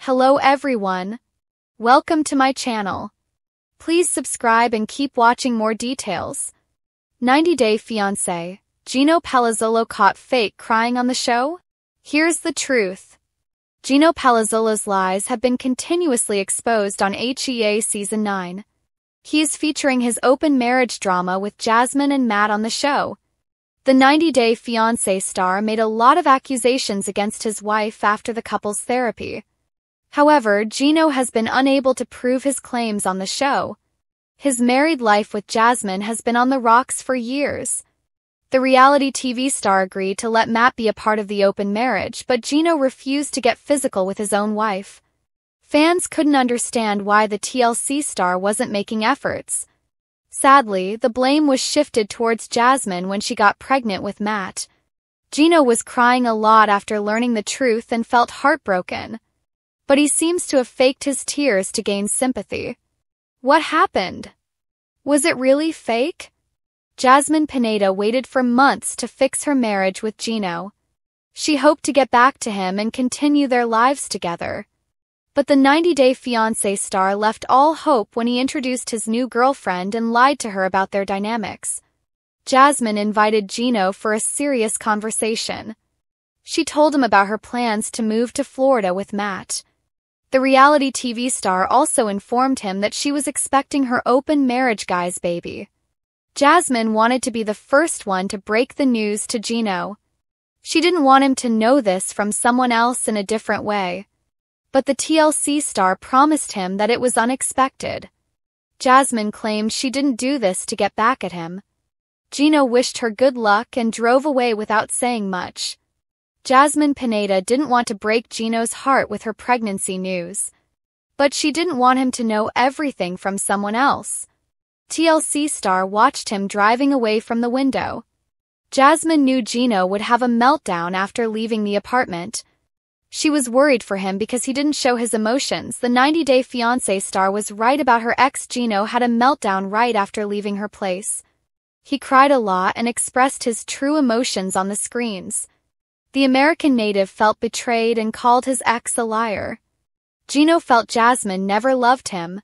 Hello everyone. Welcome to my channel. Please subscribe and keep watching more details. 90 Day Fiancé. Gino Palazzolo caught fake crying on the show? Here's the truth. Gino Palazzolo's lies have been continuously exposed on HEA Season 9. He is featuring his open marriage drama with Jasmine and Matt on the show. The 90 Day Fiancé star made a lot of accusations against his wife after the couple's therapy. However, Gino has been unable to prove his claims on the show. His married life with Jasmine has been on the rocks for years. The reality TV star agreed to let Matt be a part of the open marriage, but Gino refused to get physical with his own wife. Fans couldn't understand why the TLC star wasn't making efforts. Sadly, the blame was shifted towards Jasmine when she got pregnant with Matt. Gino was crying a lot after learning the truth and felt heartbroken. But he seems to have faked his tears to gain sympathy. What happened? Was it really fake? Jasmine Pineda waited for months to fix her marriage with Gino. She hoped to get back to him and continue their lives together. But the 90 Day Fiancé star left all hope when he introduced his new girlfriend and lied to her about their dynamics. Jasmine invited Gino for a serious conversation. She told him about her plans to move to Florida with Matt. The reality TV star also informed him that she was expecting her open marriage guy's baby. Jasmine wanted to be the first one to break the news to Gino. She didn't want him to know this from someone else in a different way. But the TLC star promised him that it was unexpected. Jasmine claimed she didn't do this to get back at him. Gino wished her good luck and drove away without saying much. Jasmine Pineda didn't want to break Gino's heart with her pregnancy news. But she didn't want him to know everything from someone else. TLC star watched him driving away from the window. Jasmine knew Gino would have a meltdown after leaving the apartment. She was worried for him because he didn't show his emotions. The 90 Day Fiancé star was right about her ex. Gino had a meltdown right after leaving her place. He cried a lot and expressed his true emotions on the screens. The American native felt betrayed and called his ex a liar. Gino felt Jasmine never loved him.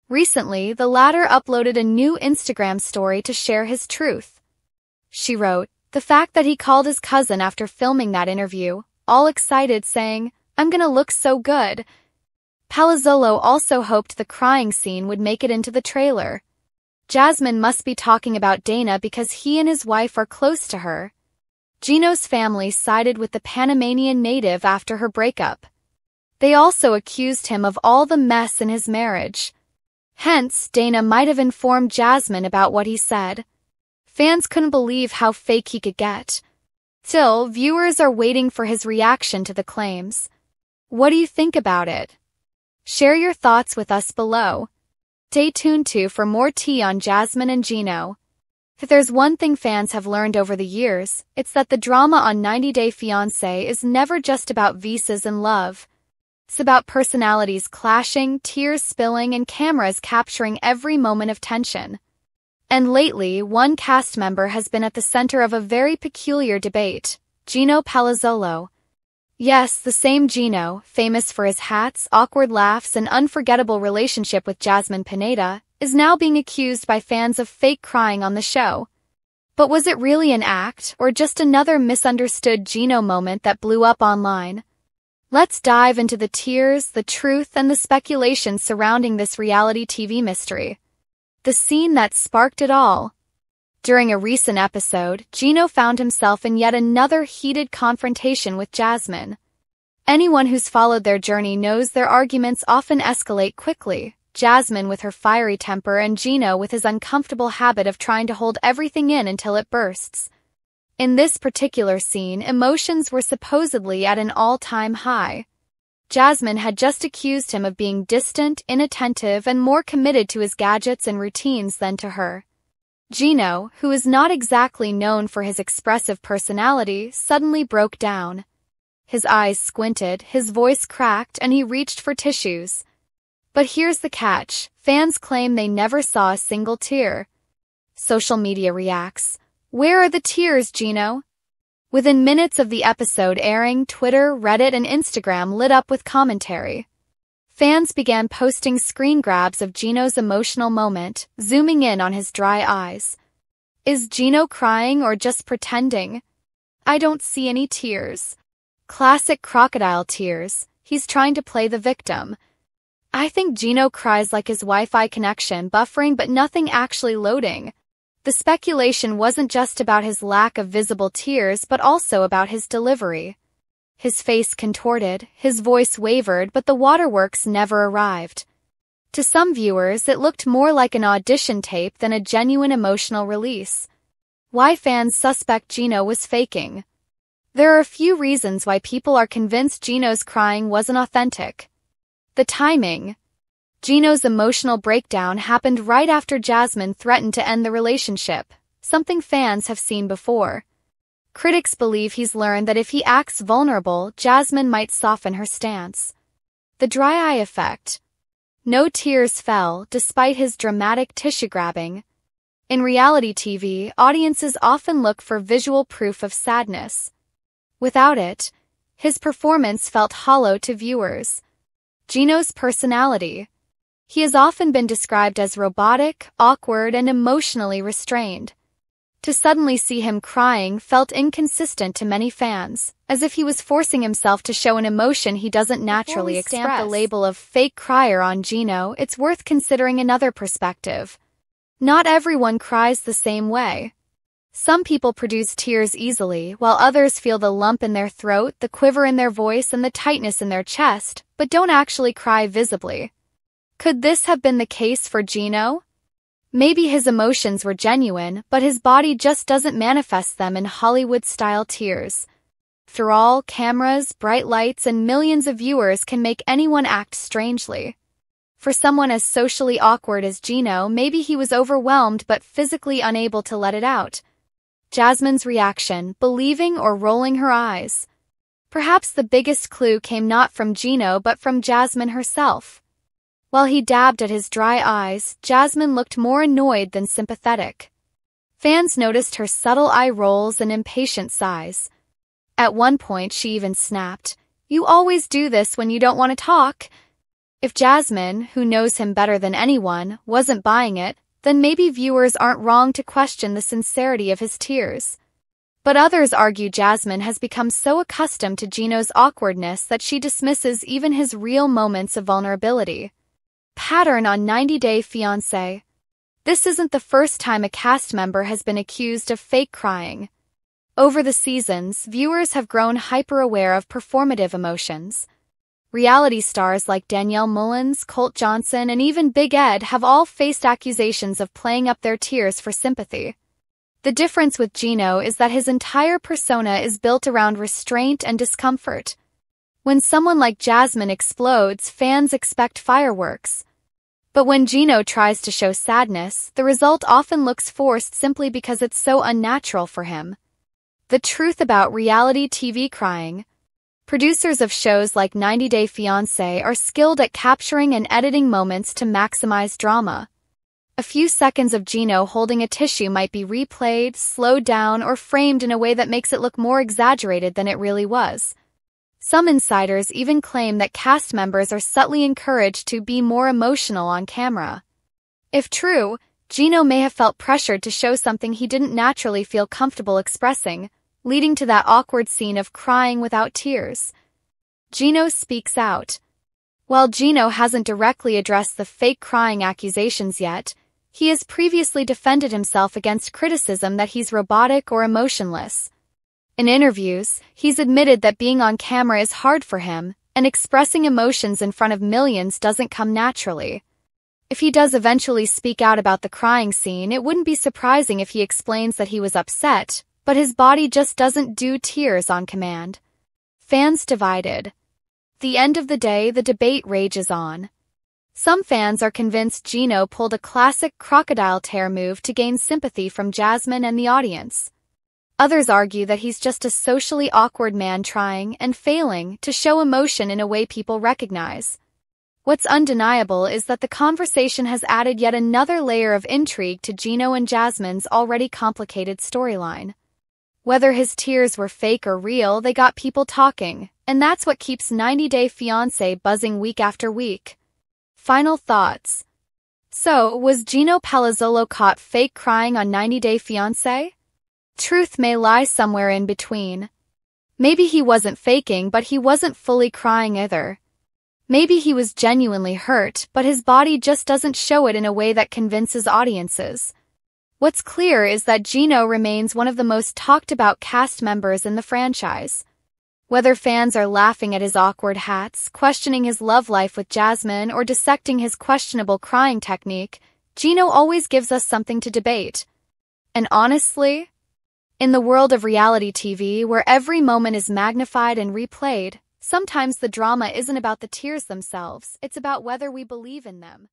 Recently, the latter uploaded a new Instagram story to share his truth. She wrote, "The fact that he called his cousin after filming that interview, all excited saying, 'I'm gonna look so good.'" Palazzolo also hoped the crying scene would make it into the trailer. Jasmine must be talking about Dana because he and his wife are close to her. Gino's family sided with the Panamanian native after her breakup. They also accused him of all the mess in his marriage. Hence, Dana might have informed Jasmine about what he said. Fans couldn't believe how fake he could get. Still, viewers are waiting for his reaction to the claims. What do you think about it? Share your thoughts with us below. Stay tuned too for more tea on Jasmine and Gino. If there's one thing fans have learned over the years, it's that the drama on 90 Day Fiancé is never just about visas and love. It's about personalities clashing, tears spilling, and cameras capturing every moment of tension. And lately, one cast member has been at the center of a very peculiar debate: Gino Palazzolo. Yes, the same Gino, famous for his hats, awkward laughs, and unforgettable relationship with Jasmine Pineda, is now being accused by fans of fake crying on the show. But was it really an act, or just another misunderstood Gino moment that blew up online? Let's dive into the tears, the truth, and the speculation surrounding this reality TV mystery. The scene that sparked it all. During a recent episode, Gino found himself in yet another heated confrontation with Jasmine. Anyone who's followed their journey knows their arguments often escalate quickly. Jasmine with her fiery temper and Gino with his uncomfortable habit of trying to hold everything in until it bursts. In this particular scene, emotions were supposedly at an all-time high. Jasmine had just accused him of being distant, inattentive, and more committed to his gadgets and routines than to her. Gino, who is not exactly known for his expressive personality, suddenly broke down. His eyes squinted, his voice cracked, and he reached for tissues. But here's the catch: fans claim they never saw a single tear. Social media reacts, "Where are the tears, Gino?" Within minutes of the episode airing, Twitter, Reddit, and Instagram lit up with commentary. Fans began posting screen grabs of Gino's emotional moment, zooming in on his dry eyes. Is Gino crying or just pretending? I don't see any tears. Classic crocodile tears. He's trying to play the victim. I think Gino cries like his Wi-Fi connection buffering but nothing actually loading. The speculation wasn't just about his lack of visible tears but also about his delivery. His face contorted, his voice wavered, but the waterworks never arrived. To some viewers, it looked more like an audition tape than a genuine emotional release. Why fans suspect Gino was faking? There are a few reasons why people are convinced Gino's crying wasn't authentic. The timing. Gino's emotional breakdown happened right after Jasmine threatened to end the relationship, something fans have seen before. Critics believe he's learned that if he acts vulnerable, Jasmine might soften her stance. The dry eye effect. No tears fell, despite his dramatic tissue grabbing. In reality TV, audiences often look for visual proof of sadness. Without it, his performance felt hollow to viewers. Gino's personality. He has often been described as robotic, awkward, and emotionally restrained. To suddenly see him crying felt inconsistent to many fans, as if he was forcing himself to show an emotion he doesn't naturally express. Before we stamp the label of fake crier on Gino, it's worth considering another perspective. Not everyone cries the same way. Some people produce tears easily, while others feel the lump in their throat, the quiver in their voice, and the tightness in their chest, but don't actually cry visibly. Could this have been the case for Gino? Maybe his emotions were genuine, but his body just doesn't manifest them in Hollywood-style tears. Through all, cameras, bright lights, and millions of viewers can make anyone act strangely. For someone as socially awkward as Gino, maybe he was overwhelmed but physically unable to let it out. Jasmine's reaction, believing or rolling her eyes. Perhaps the biggest clue came not from Gino but from Jasmine herself. While he dabbed at his dry eyes, Jasmine looked more annoyed than sympathetic. Fans noticed her subtle eye rolls and impatient sighs. At one point she even snapped, "You always do this when you don't want to talk." If Jasmine, who knows him better than anyone, wasn't buying it, then maybe viewers aren't wrong to question the sincerity of his tears. But others argue Jasmine has become so accustomed to Gino's awkwardness that she dismisses even his real moments of vulnerability. Pattern on 90 Day Fiancé. This isn't the first time a cast member has been accused of fake crying. Over the seasons, viewers have grown hyper-aware of performative emotions. Reality stars like Danielle Mullins, Colt Johnson, and even Big Ed have all faced accusations of playing up their tears for sympathy. The difference with Gino is that his entire persona is built around restraint and discomfort. When someone like Jasmine explodes, fans expect fireworks. But when Gino tries to show sadness, the result often looks forced simply because it's so unnatural for him. The truth about reality TV crying. Producers of shows like 90 Day Fiancé are skilled at capturing and editing moments to maximize drama. A few seconds of Gino holding a tissue might be replayed, slowed down, or framed in a way that makes it look more exaggerated than it really was. Some insiders even claim that cast members are subtly encouraged to be more emotional on camera. If true, Gino may have felt pressured to show something he didn't naturally feel comfortable expressing, leading to that awkward scene of crying without tears. Gino speaks out. While Gino hasn't directly addressed the fake crying accusations yet, he has previously defended himself against criticism that he's robotic or emotionless. In interviews, he's admitted that being on camera is hard for him, and expressing emotions in front of millions doesn't come naturally. If he does eventually speak out about the crying scene, it wouldn't be surprising if he explains that he was upset, but his body just doesn't do tears on command. Fans divided. The end of the day, the debate rages on. Some fans are convinced Gino pulled a classic crocodile tear move to gain sympathy from Jasmine and the audience. Others argue that he's just a socially awkward man trying and failing to show emotion in a way people recognize. What's undeniable is that the conversation has added yet another layer of intrigue to Gino and Jasmine's already complicated storyline. Whether his tears were fake or real, they got people talking, and that's what keeps 90 Day Fiancé buzzing week after week. Final thoughts. So, was Gino Palazzolo caught fake crying on 90 Day Fiancé? Truth may lie somewhere in between. Maybe he wasn't faking, but he wasn't fully crying either. Maybe he was genuinely hurt, but his body just doesn't show it in a way that convinces audiences. What's clear is that Gino remains one of the most talked about cast members in the franchise. Whether fans are laughing at his awkward hats, questioning his love life with Jasmine, or dissecting his questionable crying technique, Gino always gives us something to debate. And honestly, in the world of reality TV, where every moment is magnified and replayed, sometimes the drama isn't about the tears themselves, it's about whether we believe in them.